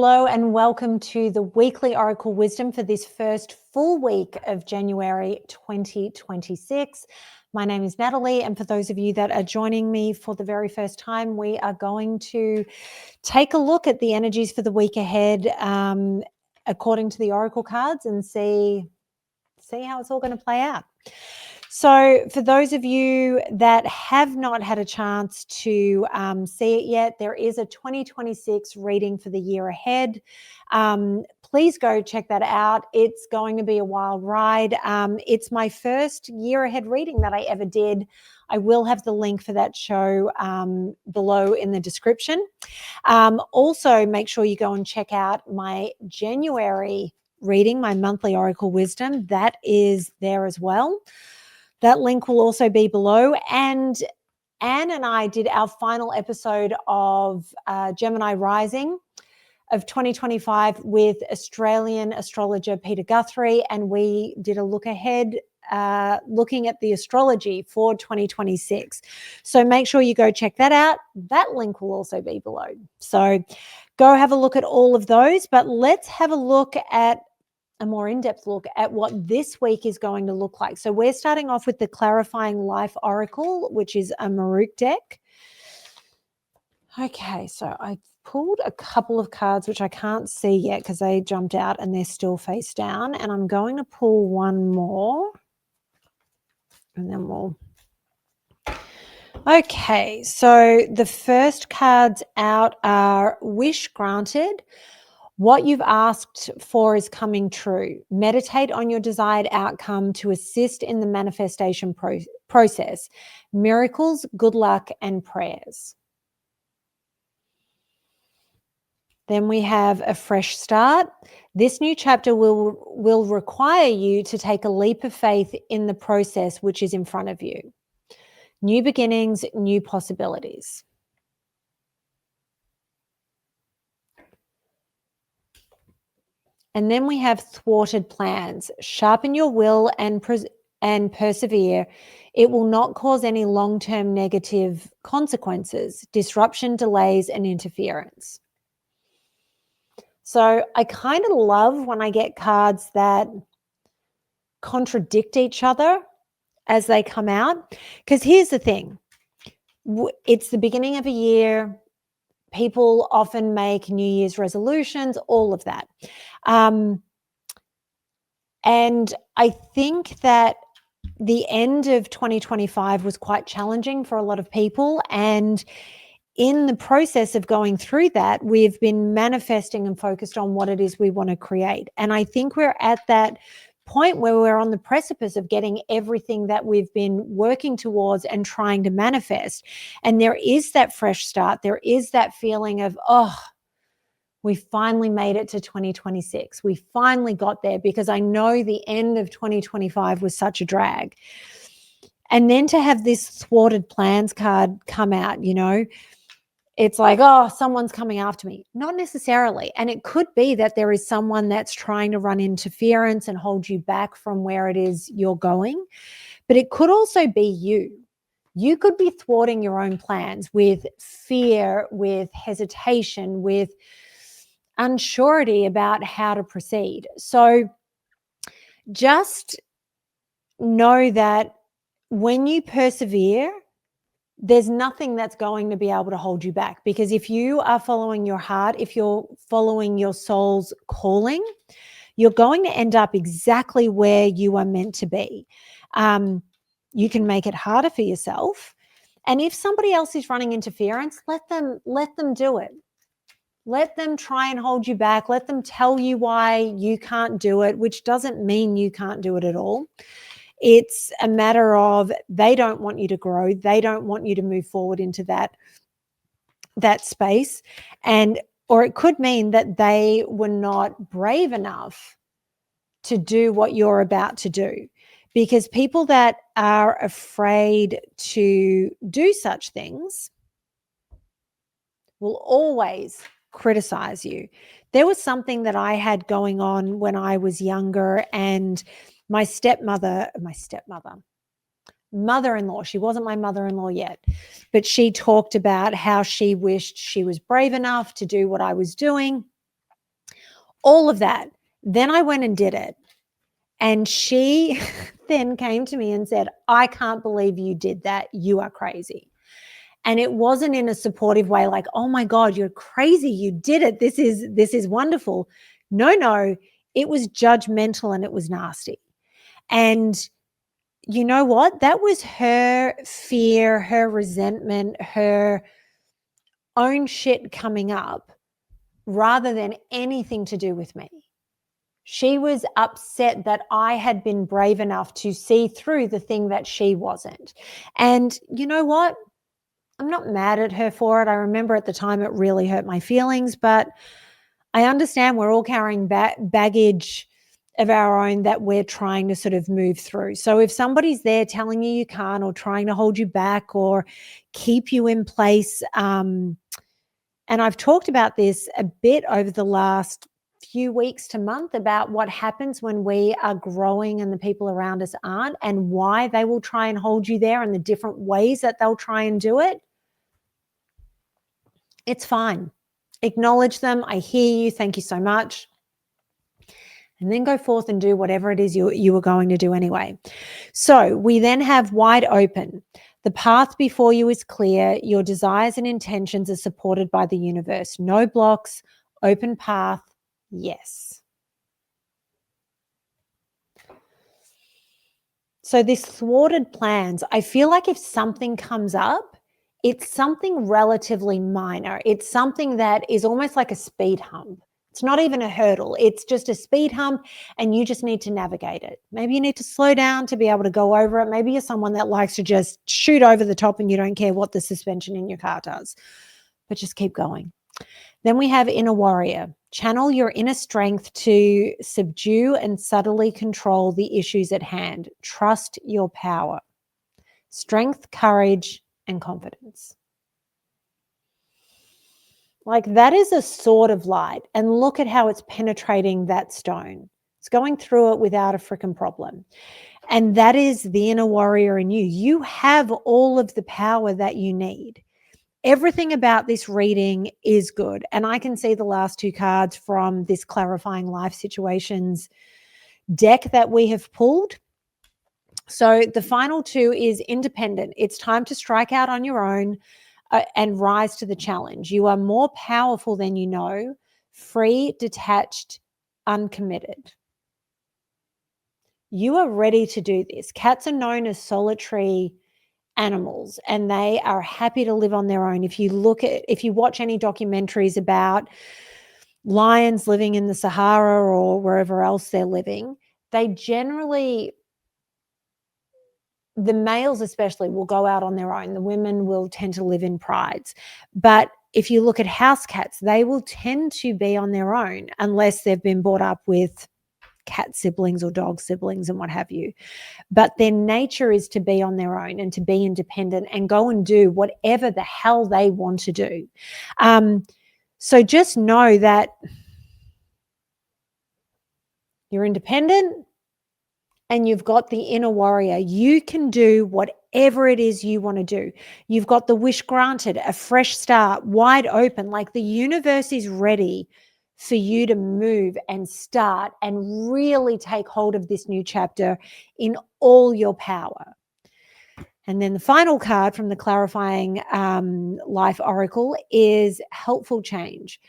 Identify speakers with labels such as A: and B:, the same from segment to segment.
A: Hello and welcome to the weekly Oracle Wisdom for this first full week of January 2026. My name is Natalie, and for those of you that are joining me for the very first time, we are going to take a look at the energies for the week ahead according to the Oracle cards and see how it's all going to play out. So for those of you that have not had a chance to see it yet, there is a 2026 reading for the year ahead. Please go check that out. It's going to be a wild ride. It's my first year ahead reading that I ever did. I will have the link for that show below in the description. Also, make sure you go and check out my January reading, my monthly Oracle Wisdom. That is there as well. That link will also be below. And Anne and I did our final episode of Gemini Rising of 2025 with Australian astrologer Peter Guthrie, and we did a look ahead looking at the astrology for 2026. So make sure you go check that out. That link will also be below. So go have a look at all of those, but let's have a look at a more in-depth look at what this week is going to look like. So we're starting off with the Clarifying Life Oracle, which is a MahrukhX deck. Okay, so I pulled a couple of cards which I can't see yet because they jumped out and they're still face down. And I'm going to pull one more and then we'll... Okay, so the first cards out are Wish Granted. What you've asked for is coming true. Meditate on your desired outcome to assist in the manifestation process. Miracles, good luck, and prayers. Then we have a fresh start. This new chapter will require you to take a leap of faith in the process which is in front of you. New beginnings, new possibilities. And then we have thwarted plans. Sharpen your will and persevere. It will not cause any long-term negative consequences, disruption, delays, and interference. So I kind of love when I get cards that contradict each other as they come out. Because here's the thing. It's the beginning of a year. People often make New Year's resolutions, all of that. And I think that the end of 2025 was quite challenging for a lot of people. And in the process of going through that, we've been manifesting and focused on what it is we want to create. And I think we're at that point where we're on the precipice of getting everything that we've been working towards and trying to manifest. And there is that fresh start. There is that feeling of, oh, we finally made it to 2026. We finally got there, because I know the end of 2025 was such a drag. And then to have this thwarted plans card come out, you know, it's like, oh, someone's coming after me. Not necessarily. And it could be that there is someone that's trying to run interference and hold you back from where it is you're going. But it could also be you. You could be thwarting your own plans with fear, with hesitation, with unsurety about how to proceed. So just know that when you persevere, there's nothing that's going to be able to hold you back, because if you are following your heart, if you're following your soul's calling, you're going to end up exactly where you are meant to be. You can make it harder for yourself. And if somebody else is running interference, let them do it. Let them try and hold you back. Let them tell you why you can't do it, which doesn't mean you can't do it at all. It's a matter of they don't want you to grow. They don't want you to move forward into that space. Or it could mean that they were not brave enough to do what you're about to do. Because people that are afraid to do such things will always criticize you. There was something that I had going on when I was younger, and my mother-in-law, she wasn't my mother-in-law yet, but she talked about how she wished she was brave enough to do what I was doing. all of that. Then I went and did it. And she then came to me and said, I can't believe you did that. You are crazy. And it wasn't in a supportive way, like, oh my God, you're crazy. You did it. This is wonderful. No, it was judgmental and it was nasty. And you know what? That was her fear, her resentment, her own shit coming up rather than anything to do with me. She was upset that I had been brave enough to see through the thing that she wasn't. And you know what? I'm not mad at her for it. I remember at the time it really hurt my feelings, but I understand we're all carrying baggage of our own that we're trying to sort of move through. So if somebody's there telling you can't, or trying to hold you back or keep you in place, and I've talked about this a bit over the last few weeks to month about what happens when we are growing and the people around us aren't, and why they will try and hold you there and the different ways that they'll try and do it. It's fine. Acknowledge them. I hear you. Thank you so much. And then go forth and do whatever it is you were going to do anyway. So we then have wide open. The path before you is clear. Your desires and intentions are supported by the universe. No blocks, open path. Yes. So this thwarted plans, I feel like if something comes up, it's something relatively minor. It's something that is almost like a speed hump. It's not even a hurdle. It's just a speed hump and you just need to navigate it. Maybe you need to slow down to be able to go over it. Maybe you're someone that likes to just shoot over the top and you don't care what the suspension in your car does, but just keep going. Then we have inner warrior. Channel your inner strength to subdue and subtly control the issues at hand. Trust your power. Strength, courage, and confidence. Like that is a sword of light. And look at how it's penetrating that stone. It's going through it without a freaking problem. And that is the inner warrior in you. You have all of the power that you need. Everything about this reading is good. And I can see the last two cards from this Clarifying Life Situations deck that we have pulled. So the final two is independent. It's time to strike out on your own and rise to the challenge. You are more powerful than you know, free, detached, uncommitted. You are ready to do this. Cats are known as solitary animals and they are happy to live on their own. If you watch any documentaries about lions living in the Sahara or wherever else they're living, they generally, the males especially, will go out on their own. The women will tend to live in prides. But if you look at house cats, they will tend to be on their own unless they've been brought up with cat siblings or dog siblings and what have you. But their nature is to be on their own and to be independent and go and do whatever the hell they want to do. So just know that you're independent and you've got the inner warrior. You can do whatever it is you want to do. You've got the wish granted, a fresh start, wide open, like the universe is ready for you to move and start and really take hold of this new chapter in all your power. And then the final card from the Clarifying Life Oracle is helpful change.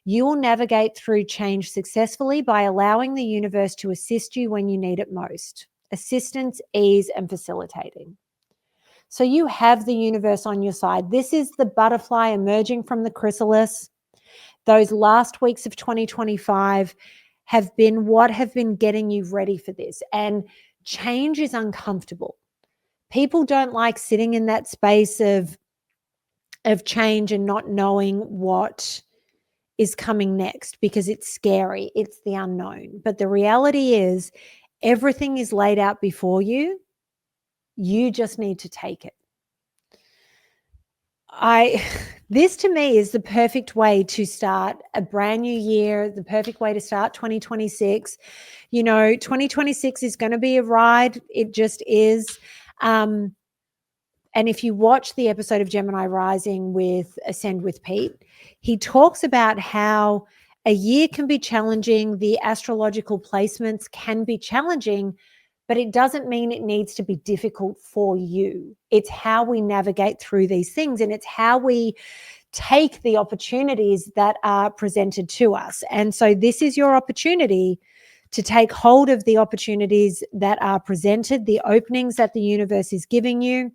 A: You will navigate through change successfully by allowing the universe to assist you when you need it most. Assistance, ease, and facilitating. So you have the universe on your side. This is the butterfly emerging from the chrysalis. Those last weeks of 2025 have been getting you ready for this. And change is uncomfortable. People don't like sitting in that space of change and not knowing what is coming next because it's scary. It's the unknown. But the reality is everything is laid out before you. You just need to take it. This to me is the perfect way to start a brand new year, the perfect way to start 2026. 2026 is going to be a ride. It just is. And if you watch the episode of Gemini Rising with Ascend with Pete, he talks about how a year can be challenging. The astrological placements can be challenging, but it doesn't mean it needs to be difficult for you. It's how we navigate through these things, and it's how we take the opportunities that are presented to us. And so this is your opportunity to take hold of the opportunities that are presented, the openings that the universe is giving you.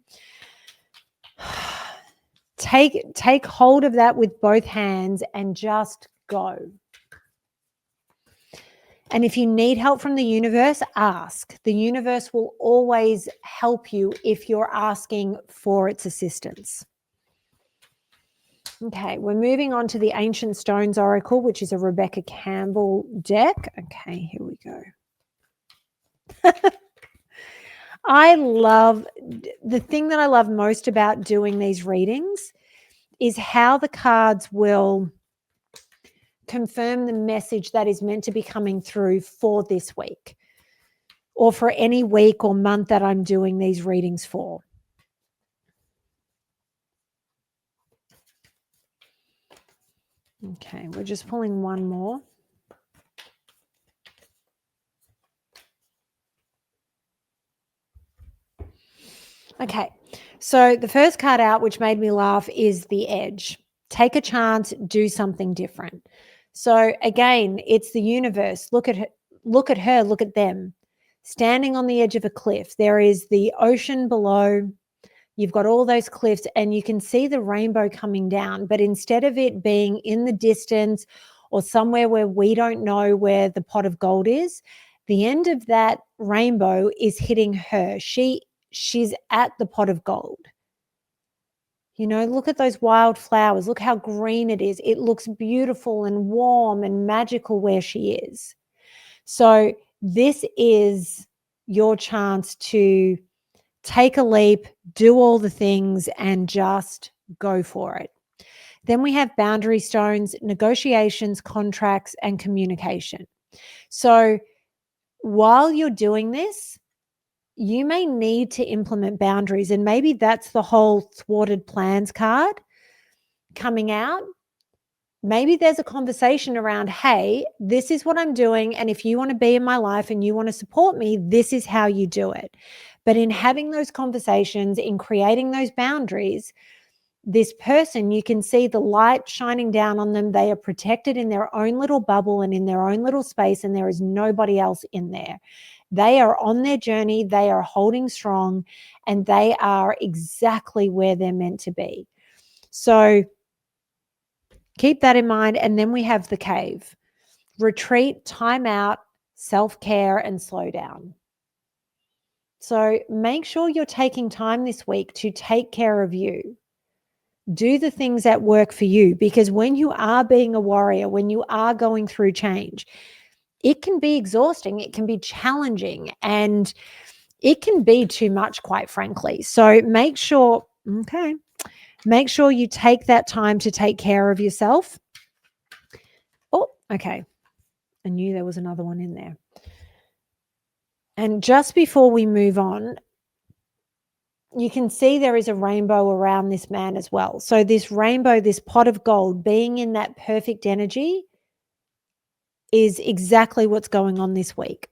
A: Take hold of that with both hands and just go. And if you need help from the universe, ask. The universe will always help you if you're asking for its assistance. Okay, we're moving on to the Ancient Stones Oracle, which is a Rebecca Campbell deck. Okay, here we go. The thing that I love most about doing these readings is how the cards will confirm the message that is meant to be coming through for this week or for any week or month that I'm doing these readings for. Okay, we're just pulling one more. Okay, so the first card out, which made me laugh, is the Edge. Take a chance, do something different. So again, it's the universe. Look at her, look at them. Standing on the edge of a cliff. There is the ocean below. You've got all those cliffs and you can see the rainbow coming down. But instead of it being in the distance or somewhere where we don't know where the pot of gold is, the end of that rainbow is hitting her. She's at the pot of gold. You know, look at those wild flowers. Look how green it is. It looks beautiful and warm and magical where she is. So this is your chance to take a leap, do all the things, and just go for it. Then we have boundary stones, negotiations, contracts, and communication. So while you're doing this, you may need to implement boundaries, and maybe that's the whole thwarted plans card coming out. Maybe there's a conversation around, hey, this is what I'm doing, and if you want to be in my life and you want to support me, this is how you do it. But in having those conversations, in creating those boundaries, this person, you can see the light shining down on them. They are protected in their own little bubble and in their own little space, and there is nobody else in there. They are on their journey. They are holding strong, and they are exactly where they're meant to be. So keep that in mind. And then we have the cave. Retreat, time out, self-care, and slow down. So make sure you're taking time this week to take care of you. Do the things that work for you, because when you are being a warrior, when you are going through change, it can be exhausting, it can be challenging, and it can be too much, quite frankly. So make sure you take that time to take care of yourself. Oh, okay. I knew there was another one in there. And just before we move on, you can see there is a rainbow around this man as well. So this rainbow, this pot of gold, being in that perfect energy is exactly what's going on this week.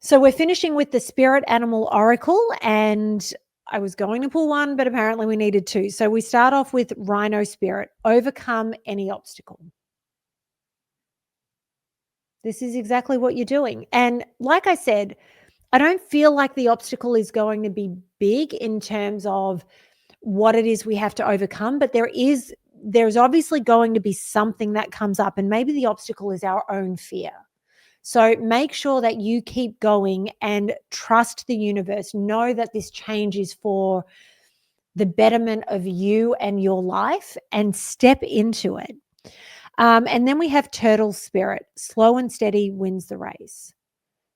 A: So we're finishing with the Spirit Animal Oracle, and I was going to pull one, but apparently we needed two. So we start off with Rhino Spirit, overcome any obstacle. This is exactly what you're doing. And like I said, I don't feel like the obstacle is going to be big in terms of what it is we have to overcome, but there's obviously going to be something that comes up, and maybe the obstacle is our own fear. So make sure that you keep going and trust the universe. Know that this change is for the betterment of you and your life, and step into it. And then we have Turtle Spirit. Slow and steady wins the race.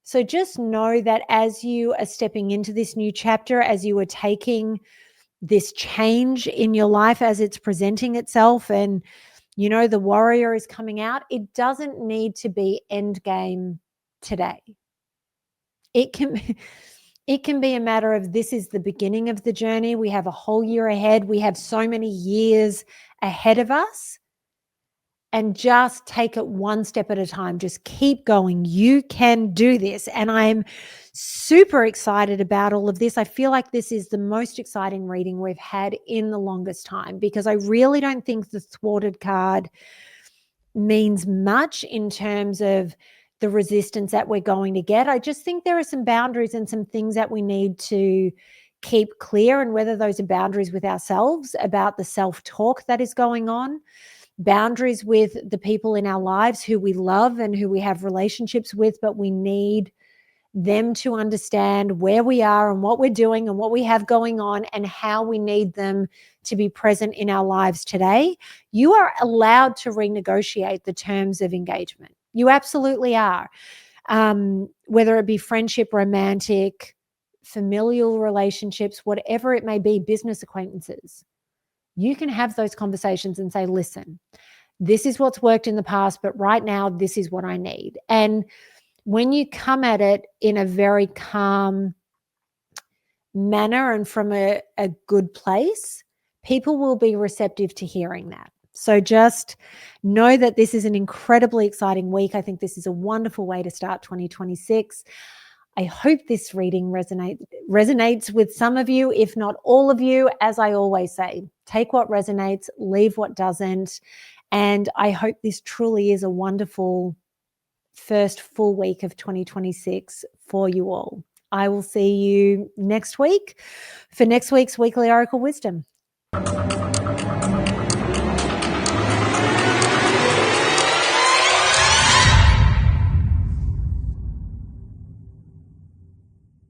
A: So just know that as you are stepping into this new chapter, as you are taking this change in your life as it's presenting itself, and you know the warrior is coming out, it doesn't need to be end game today. It can be a matter of, this is the beginning of the journey. We have a whole year ahead. We have so many years ahead of us. and just take it one step at a time. Just keep going. You can do this. And I'm super excited about all of this. I feel like this is the most exciting reading we've had in the longest time, because I really don't think the thwarted card means much in terms of the resistance that we're going to get. I just think there are some boundaries and some things that we need to keep clear, and whether those are boundaries with ourselves about the self-talk that is going on, boundaries with the people in our lives who we love and who we have relationships with, but we need them to understand where we are and what we're doing and what we have going on and how we need them to be present in our lives today. You are allowed to renegotiate the terms of engagement. You absolutely are. Whether it be friendship, romantic, familial relationships, whatever it may be, business acquaintances. You can have those conversations and say, listen, this is what's worked in the past, but right now, this is what I need. And when you come at it in a very calm manner and from a good place, people will be receptive to hearing that. So just know that this is an incredibly exciting week. I think this is a wonderful way to start 2026. I hope this reading resonates with some of you, if not all of you. As I always say, take what resonates, leave what doesn't. And I hope this truly is a wonderful first full week of 2026 for you all. I will see you next week for next week's Weekly Oracle Wisdom.